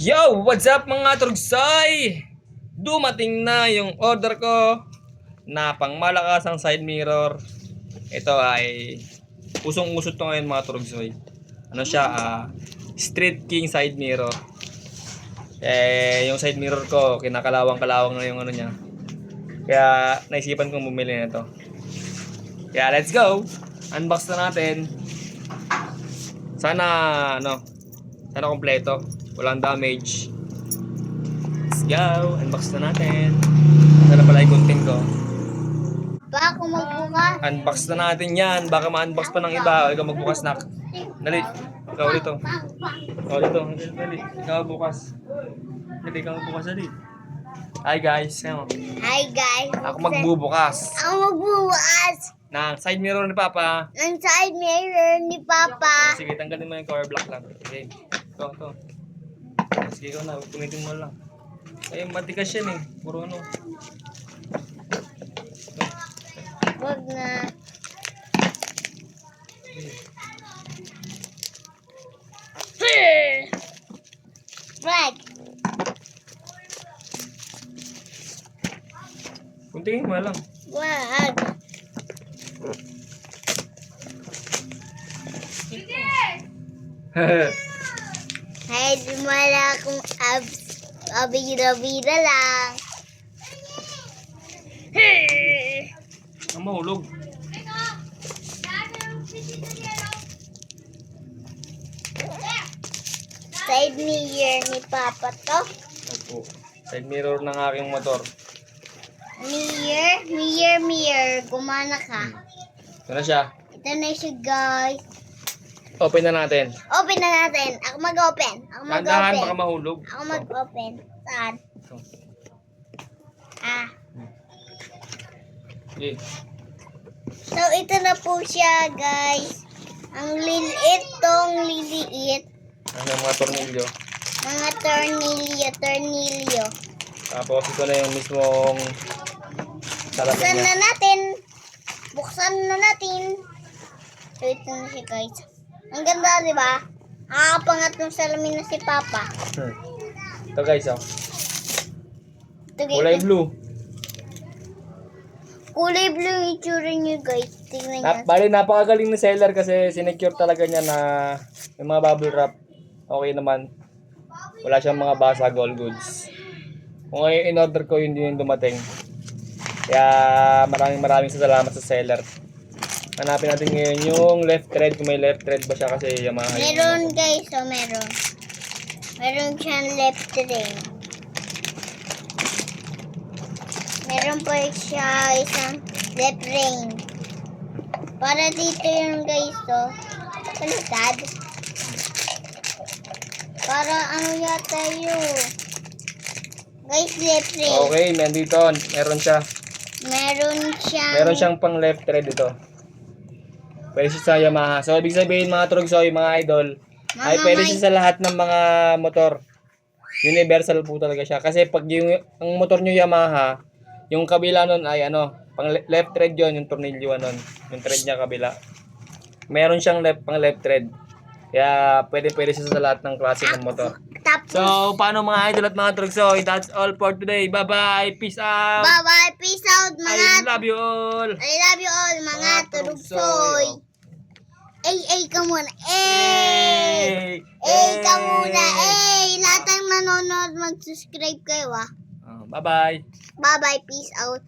Yo! What's up mga trugsay? Dumating na yung order ko na pangmalakasang side mirror. Ito ay usong-usot to ngayon mga trugsay. Ano siya? Street King side mirror. Yung side mirror ko, kinakalawang-kalawang na yung ano niya. Kaya naisipan kong bumili nito. Kaya let's go! Unbox na natin. Sana kompleto. Walang damage. Let's go! Unbox na natin. Sana pala yung gunting ko. Baka magbukas. Unbox na natin yan. Baka ma-unbox pa ng iba. O ikaw magbukas na. Dali. Ikaw dito. Ikaw dito. Dali. Ikaw bukas. Dali. Ikaw magbukas. Dali. Hi guys. Hi guys. Ako magbubukas. Ako magbukas Ng side mirror ni Papa. ng side mirror ni Papa. Sige, tanggalin mo yung cover block lang. Okay. Ito. Sige, ikaw na. Punitin mo lang. Ay, matikas yan eh. Puro ano. Wag na. Flag. Kuntingin mo lang. Wag. Hey, dumala akong abs. Abira-bira lang. Ang mahulog. Side mirror ni Papa to. Opo. Side mirror ng aking motor. Mirror. Gumana ka. Ito na siya. Ito na siya, guys. Open na natin. Open na natin. Ako mag-open. Dahan baka mahulog. Ako mag-open. Saan? Ito. Okay. So, ito na po siya, guys. Ang liliit. Ano yung mga tornilyo. Mga tornilyo. Tapos ito na yung mismong salamin Buksan niya. na natin. So, ito na siya, guys. Ang ganda, di ba? Nakapangat ng salamin na si Papa. Ito guys, Ito, guys. kulay blue. Kulay blue yung itsura niyo, guys. Tingnan niyo. Bali, napakagaling ni seller kasi sinecure talaga niya na yung mga bubble wrap. Okay naman. Wala siyang mga basag, all goods. Kung ngayon in-order ko, yun din yung dumating. Kaya maraming salamat sa seller. Hanapin natin ngayon yung left thread, kung may left thread ba siya kasi Yamaha. Meron, guys. So, meron. Meron siyang left ring. Meron pa siya isang left ring. Para dito yung guys, to. Baliktad. Para ano yata yun. Guys, left ring. Okay, nandito. Meron siya. Meron siyang pang left thread ito. Pwede siya sa Yamaha. So, ibig sabihin mga trugsoy, mga idol, ay pwede siya sa lahat ng mga motor. Universal po talaga siya. Kasi pag ang motor nyo Yamaha, yung kabila nun ay pang left thread yon, yung tornilyo nun. Yung thread niya kabila. Meron siyang pang left thread. Kaya pwede siya sa lahat ng klase ng motor. Tapos, So, paano mga idol at mga trugsoy? That's all for today. Bye-bye. Peace out. bye-bye. Peace out, I love you all. I love you all, mga Mga turugsoy. turugsoy. Ay ka muna. Ay ka muna. Lahat ng nanonood, mag-subscribe kayo, ah. Bye-bye. Bye-bye. Peace out.